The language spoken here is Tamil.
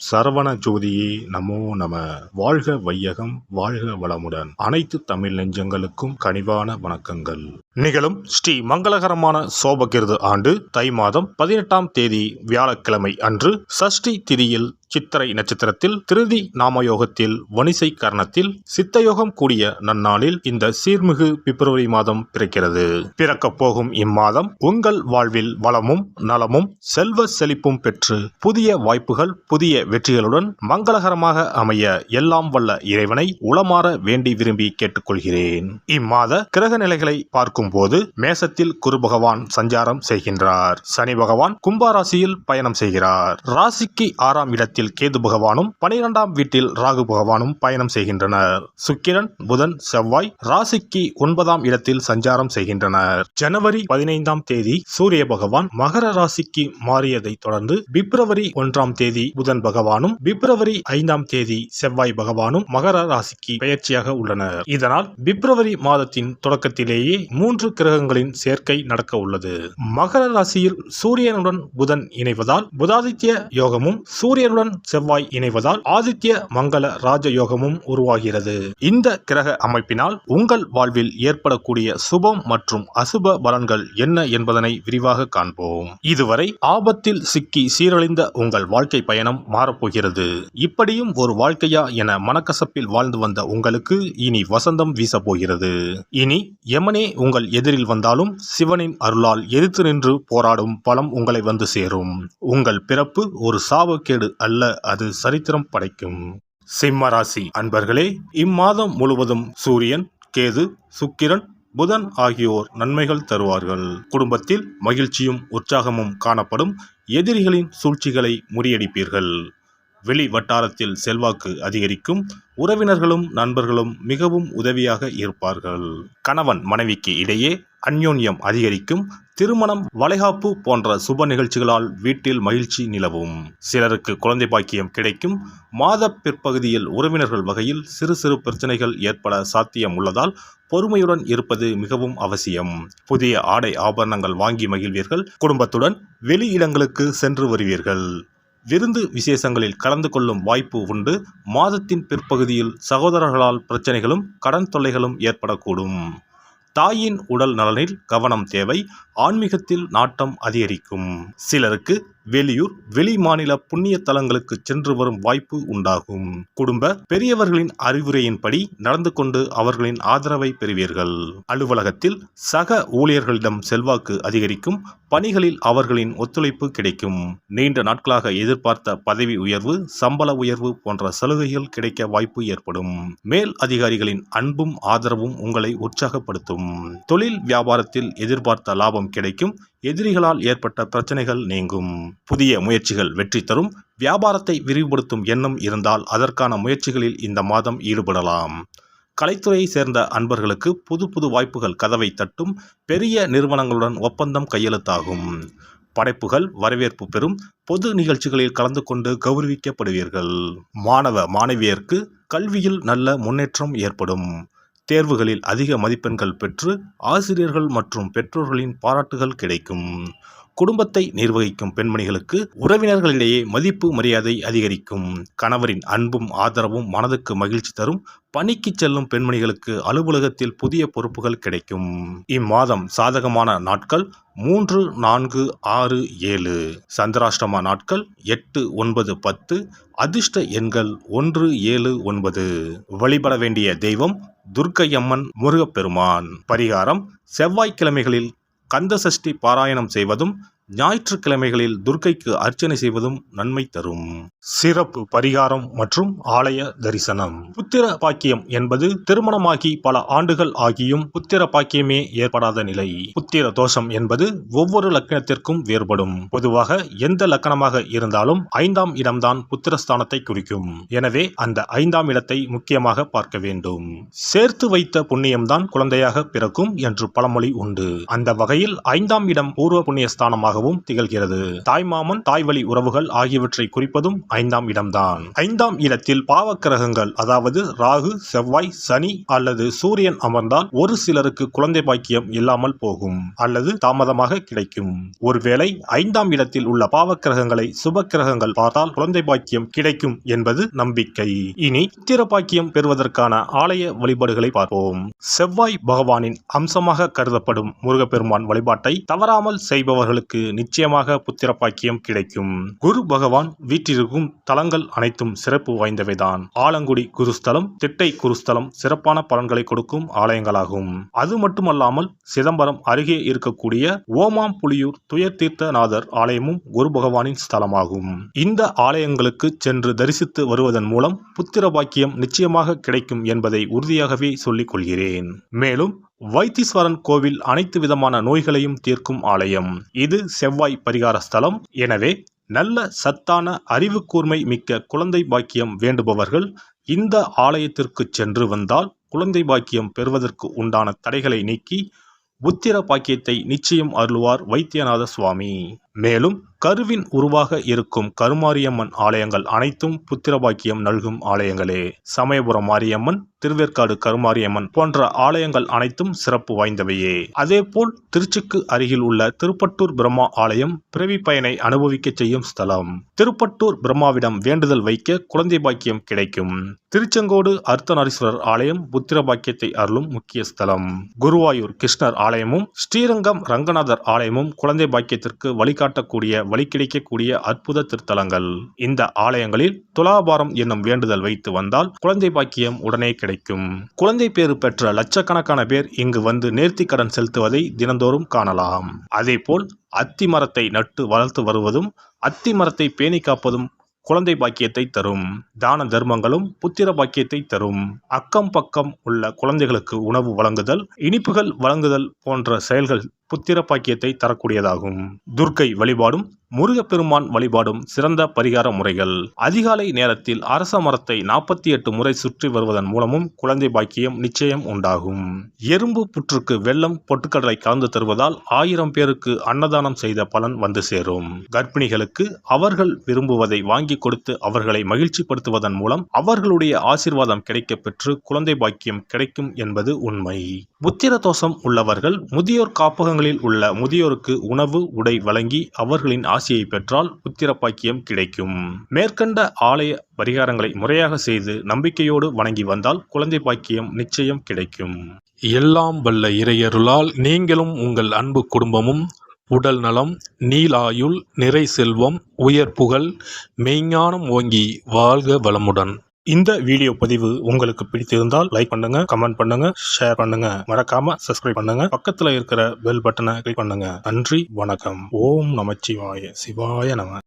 சரவண ஜோதியே நமோ நம. வாழ்க வையகம், வாழ்க வளமுடன். அனைத்து தமிழ் நெஞ்சங்களுக்கும் கனிவான வணக்கங்கள். நிகழும் ஸ்ரீ மங்களகரமான சோபகிருது ஆண்டு தை மாதம் 18ஆம் தேதி வியாழக்கிழமை அன்று சஷ்டி திதியில் சித்திரை நட்சத்திரத்தில் திருதி நாமயோகத்தில் வணிசை கரணத்தில் சித்தயோகம் கூடிய நன்னாளில் இந்த சீர்மிகு பிப்ரவரி மாதம் பிறக்கிறது. பிறக்கப் போகும் இம்மாதம் உங்கள் வாழ்வில் வளமும் நலமும் செல்வ செழிப்பும் பெற்று புதிய வாய்ப்புகள் புதிய வெற்றிகளுடன் மங்களகரமாக அமைய எல்லாம் வல்ல இறைவனை உளமாற வேண்டி விரும்பி கேட்டுக்கொள்கிறேன். இம்மாத கிரக நிலைகளை பார்க்கும் போது மேசத்தில் குரு பகவான் சஞ்சாரம் செய்கின்றார். சனி பகவான் கும்பராசியில் பயணம் செய்கிறார். ராசிக்கு 6ஆம் இடத்தில் கேது பகவானும் 12ஆம் வீட்டில் ராகு பகவானும் பயணம் செய்கின்றனர். சுக்கிரன் புதன் செவ்வாய் ராசிக்கு 9ஆம் இடத்தில் சஞ்சாரம் செய்கின்றனர். ஜனவரி 15ஆம் தேதி சூரிய பகவான் மகர ராசிக்கு மாறியதை தொடர்ந்து பிப்ரவரி 1ஆம் தேதி புதன் பகவானும் பிப்ரவரி 5ஆம் தேதி செவ்வாய் பகவானும் மகர ராசிக்கு பெயர்ச்சியாக உள்ளனர். இதனால் பிப்ரவரி மாதத்தின் தொடக்கத்திலேயே 3 கிரகங்களின் சேர்க்கை நடக்க உள்ளது. மகர ராசியில் சூரியனுடன் புதன் இணைவதால் புதாதித்ய யோகமும் சூரியனுடன் செவ்வாய் இணைவதால் ஆதித்ய மங்கள ராஜயோகமும் உருவாகிறது. இந்த கிரக அமைப்பினால் உங்கள் வாழ்வில் ஏற்படக்கூடிய சுபம் மற்றும் அசுப பலன்கள் என்ன என்பதனை விரிவாக காண்போம். இதுவரை ஆபத்தில் சிக்கி சீரழிந்த உங்கள் வாழ்க்கை பயணம் மாறப்போகிறது. இப்படியும் ஒரு வாழ்க்கையா என மனக்கசப்பில் வாழ்ந்து வந்த உங்களுக்கு இனி வசந்தம் வீசப்போகிறது. இனி யமனே உங்கள் எதிரில் வந்தாலும் சிவனின் அருளால் எதிர்த்து நின்று போராடும் பலம் உங்களை வந்து சேரும். உங்கள் பிறப்பு ஒரு சாபக்கேடு அல்ல, அது சரித்திரம் படைக்கும். சிம்ம ராசி அன்பர்களே, இம்மாதம் முழுவதும் சூரியன் கேது சுக்கிரன் புதன் ஆகியோர் நன்மைகள் தருவார்கள். குடும்பத்தில் மகிழ்ச்சியும் உற்சாகமும் காணப்படும். எதிரிகளின் சூழ்ச்சிகளை முறியடிப்பீர்கள். வெளி வட்டாரத்தில் செல்வாக்கு அதிகரிக்கும். உறவினர்களும் நண்பர்களும் மிகவும் உதவியாக இருப்பார்கள். கணவன் மனைவிக்கு இடையே அந்யோன்யம் அதிகரிக்கும். திருமணம் வளைகாப்பு போன்ற சுப நிகழ்ச்சிகளால் வீட்டில் மகிழ்ச்சி நிலவும். சிலருக்கு குழந்தை பாக்கியம் கிடைக்கும். மாத பிற்பகுதியில் உறவினர்கள் வகையில் சிறு சிறு பிரச்சனைகள் ஏற்பட சாத்தியம் உள்ளதால் பொறுமையுடன் இருப்பது மிகவும் அவசியம். புதிய ஆடை ஆபரணங்கள் வாங்கி மகிழ்வீர்கள். குடும்பத்துடன் வெளி இடங்களுக்கு சென்று வருவீர்கள். விருந்து விசேஷங்களில் கலந்து கொள்ளும் வாய்ப்பு உண்டு. மாதத்தின் பிற்பகுதியில் சகோதரர்களால் பிரச்சனைகளும் கடன் தொல்லைகளும் ஏற்படக்கூடும். தாயின் உடல் நலனில் கவனம் தேவை. ஆன்மீகத்தில் நாட்டம் அதிகரிக்கும். சிலருக்கு வெளியூர் வெளி மாநில புண்ணிய தலங்களுக்கு சென்று வரும் வாய்ப்பு உண்டாகும். குடும்ப பெரியவர்களின் அறிவுரையின்படி நடந்து கொண்டு அவர்களின் ஆதரவை பெறுவீர்கள். அலுவலகத்தில் சக ஊழியர்களிடம் செல்வாக்கு அதிகரிக்கும். பணிகளில் அவர்களின் ஒத்துழைப்பு கிடைக்கும். நீண்ட நாட்களாக எதிர்பார்த்த பதவி உயர்வு சம்பள உயர்வு போன்ற சலுகைகள் கிடைக்க வாய்ப்பு ஏற்படும். மேல் அதிகாரிகளின் அன்பும் ஆதரவும் உங்களை உற்சாகப்படுத்தும். தொழில் வியாபாரத்தில் எதிர்பார்த்த லாபம் கிடைக்கும். எதிரிகளால் ஏற்பட்ட பிரச்சனைகள் நீங்கும். புதிய முயற்சிகள் வெற்றி தரும். வியாபாரத்தை விரிவுபடுத்தும் எண்ணம் இருந்தால் அதற்கான முயற்சிகளில் இந்த மாதம் ஈடுபடலாம். கலைத்துறையை சேர்ந்த அன்பர்களுக்கு புது புது வாய்ப்புகள் கதவை தட்டும். பெரிய நிறுவனங்களுடன் ஒப்பந்தம் கையெழுத்தாகும். படைப்புகள் வரவேற்பு பெறும். பொது நிகழ்ச்சிகளில் கலந்து கொண்டு கௌரவிக்கப்படுவீர்கள். மாணவ மாணவியருக்கு கல்வியில் நல்ல முன்னேற்றம் ஏற்படும். தேர்வுகளில் அதிக மதிப்பெண்கள் பெற்று ஆசிரியர்கள் மற்றும் பெற்றோர்களின் பாராட்டுகள் கிடைக்கும். குடும்பத்தை நிர்வகிக்கும் பெண்மணிகளுக்கு உறவினர்களிடையே மதிப்பு மரியாதை அதிகரிக்கும். கணவரின் அன்பும் ஆதரவும் மனதுக்கு மகிழ்ச்சி தரும். பணிக்கு செல்லும் பெண்மணிகளுக்கு அலுவலகத்தில் புதிய பொறுப்புகள் கிடைக்கும். இம்மாதம் சாதகமான நாட்கள் 3, 4, 6, 7. சந்திராஷ்டம நாட்கள் 8, 9, 10. அதிர்ஷ்ட எண்கள் 1, 7, 9. வழிபட வேண்டிய தெய்வம் துர்க்கையம்மன் முருகப்பெருமான். பரிகாரம் செவ்வாய்க்கிழமைகளில் கந்த சஷ்டி பாராயணம் செய்வதும் ஞாயிற்றுக்கிழமைகளில் துர்க்கைக்கு அர்ச்சனை செய்வதும் நன்மை தரும். சிறப்பு பரிகாரம் மற்றும் ஆலய தரிசனம். புத்திர பாக்கியம் என்பது திருமணமாகி பல ஆண்டுகள் ஆகியும் புத்திர பாக்கியமே ஏற்படாத நிலை. புத்திர தோஷம் என்பது ஒவ்வொரு லக்கணத்திற்கும் வேறுபடும். பொதுவாக எந்த லக்கணமாக இருந்தாலும் 5ஆம் இடம்தான் புத்திரஸ்தானத்தை குறிக்கும். எனவே அந்த 5ஆம் இடத்தை முக்கியமாக பார்க்க வேண்டும். சேர்த்து வைத்த புண்ணியம்தான் குழந்தையாக பிறக்கும் என்று பழமொழி உண்டு. அந்த வகையில் 5ஆம் இடம் பூர்வ புண்ணியஸ்தானமாக இடமாகவும் திகழ்கிறது. தாய்மாமன், தாய்வழி உறவுகள் ஆகியவற்றை குறிப்பதும் 5ஆம் இடம்தான். 5ஆம் இடத்தில் பாவக்கிரகங்கள், அதாவது ராகு, செவ்வாய், சனி அல்லது சூரியன் அமர்ந்தால் ஒரு சிலருக்கு குழந்தை பாக்கியம் இல்லாமல் போகும் அல்லது தாமதமாக கிடைக்கும். ஒருவேளை 5ஆம் இடத்தில் உள்ள பாவக்கிரகங்களை சுப கிரகங்கள் பார்த்தால் குழந்தை பாக்கியம் கிடைக்கும் என்பது நம்பிக்கை. இனி புத்திர பாக்கியம் பெறுவதற்கான ஆலய வழிபாடுகளை பார்ப்போம். செவ்வாய் பகவானின் அம்சமாக கருதப்படும் முருகப்பெருமான் வழிபாட்டை தவறாமல் செய்பவர்களுக்கு நிச்சயமாக புத்திர பாக்கியம் கிடைக்கும். குரு பகவான் வீற்றிருக்கும் தலங்கள் அனைத்தும் சிறப்பு வாய்ந்தவைதான். ஆலங்குடி குருஸ்தலம், திட்டை குருஸ்தலம் சிறப்பான பலன்களை கொடுக்கும் ஆலயங்களாகும். அது மட்டுமல்லாமல் சிதம்பரம் அருகே இருக்கக்கூடிய ஓமாம்புலியூர் துயர்தீர்த்தநாதர் ஆலயமும் குரு பகவானின் ஸ்தலமாகும். இந்த ஆலயங்களுக்கு சென்று தரிசித்து வருவதன் மூலம் புத்திர பாக்கியம் நிச்சயமாக கிடைக்கும் என்பதை உறுதியாகவே சொல்லிக் கொள்கிறேன். மேலும் வைத்தீஸ்வரன் கோவில் அனைத்து விதமான நோய்களையும் தீர்க்கும் ஆலயம். இது செவ்வாய் பரிகார ஸ்தலம். எனவே நல்ல சத்தான அறிவு கூர்மை மிக்க குழந்தை பாக்கியம் வேண்டுபவர்கள் இந்த ஆலயத்திற்கு சென்று வந்தால் குழந்தை பாக்கியம் பெறுவதற்கு உண்டான தடைகளை நீக்கி புத்திர பாக்கியத்தை நிச்சயம் அருள்வார் வைத்தியநாத சுவாமி. மேலும் கருவின் உருவாக இருக்கும் கருமாரியம்மன் ஆலயங்கள் அனைத்தும் புத்திர பாக்கியம் நல்கும் ஆலயங்களே. சமயபுரம் மாரியம்மன், திருவேற்காடு கருமாரியம்மன் போன்ற ஆலயங்கள் அனைத்தும் சிறப்பு வாய்ந்தவையே. அதேபோல் திருச்சிக்கு அருகில் உள்ள திருப்பட்டூர் பிரம்மா ஆலயம் பிறவி பயனை அனுபவிக்க செய்யும் ஸ்தலம். திருப்பட்டூர் பிரம்மாவிடம் வேண்டுதல் வைக்க குழந்தை பாக்கியம் கிடைக்கும். திருச்செங்கோடு அர்த்தநாரீஸ்வரர் ஆலயம் புத்திர பாக்கியத்தை அருளும் முக்கிய ஸ்தலம். குருவாயூர் கிருஷ்ணர் ஆலயமும் ஸ்ரீரங்கம் ரங்கநாதர் ஆலயமும் குழந்தை பாக்கியத்திற்கு வழிகாட்டக்கூடிய வழி கிடைக்கக்கூடிய அற்புத திருத்தலங்கள். இந்த ஆலயங்களில் துலாபாரம் என்னும் வேண்டுதல் வைத்து வந்தால் குழந்தை பாக்கியம் உடனே கிடைக்கும். குழந்தை பேறு பெற்ற லட்சக்கணக்கான பேர் இங்கு வந்து நேர்த்தி கடன் செலுத்துவதை தினந்தோறும் காணலாம். அதேபோல் அத்தி மரத்தை நட்டு வளர்த்து வருவதும் அத்தி மரத்தை பேணி காப்பதும் குழந்தை பாக்கியத்தை தரும். தான தர்மங்களும் புத்திர பாக்கியத்தை தரும். அக்கம் பக்கம் உள்ள குழந்தைகளுக்கு உணவு வழங்குதல், இனிப்புகள் வழங்குதல் போன்ற செயல்கள் புத்திர பாக்கியத்தை தரக்கூடியதாகும். துர்க்கை வழிபாடும் முருகப்பெருமான் வழிபாடும் சிறந்த பரிகார முறைகள். அதிகாலை நேரத்தில் அரச மரத்தை 48 முறை சுற்றி வருவதன் மூலமும் குழந்தை பாக்கியம் நிச்சயம் உண்டாகும். எறும்பு புற்றுக்கு வெல்லம் பொட்டுக்கடலை கலந்து தருவதால் 1000 பேருக்கு அன்னதானம் செய்த பலன் வந்து சேரும். கர்ப்பிணிகளுக்கு அவர்கள் விரும்புவதை வாங்கி கொடுத்து அவர்களை மகிழ்ச்சிப்படுத்துவதன் மூலம் அவர்களுடைய ஆசீர்வாதம் கிடைக்க பெற்று குழந்தை பாக்கியம் கிடைக்கும் என்பது உண்மை. புத்திர தோஷம் உள்ளவர்கள் முதியோர் காப்பகங்களில் உள்ள முதியோருக்கு உணவு, உடை வழங்கி அவர்களின் ஆசையை பெற்றால் புத்திர பாக்கியம் கிடைக்கும். மேற்கண்ட ஆலய பரிகாரங்களை முறையாக செய்து நம்பிக்கையோடு வணங்கி வந்தால் குழந்தை பாக்கியம் நிச்சயம் கிடைக்கும். எல்லாம் வல்ல இறையருளால் நீங்களும் உங்கள் அன்பு குடும்பமும் உடல் நலம், நீலாயுள், நிறை செல்வம், உயர் புகழ், மெய்ஞானம் ஓங்கி வாழ்க வளமுடன். இந்த வீடியோ பதிவு உங்களுக்கு பிடித்திருந்தால் லைக் பண்ணுங்க, கமெண்ட் பண்ணுங்க, ஷேர் பண்ணுங்க, மறக்காம சப்ஸ்கிரைப் பண்ணுங்க, பக்கத்துல இருக்கிற பெல் பட்டனை கிளிக் பண்ணுங்க. நன்றி, வணக்கம். ஓம் நமச்சிவாய, சிவாய நம.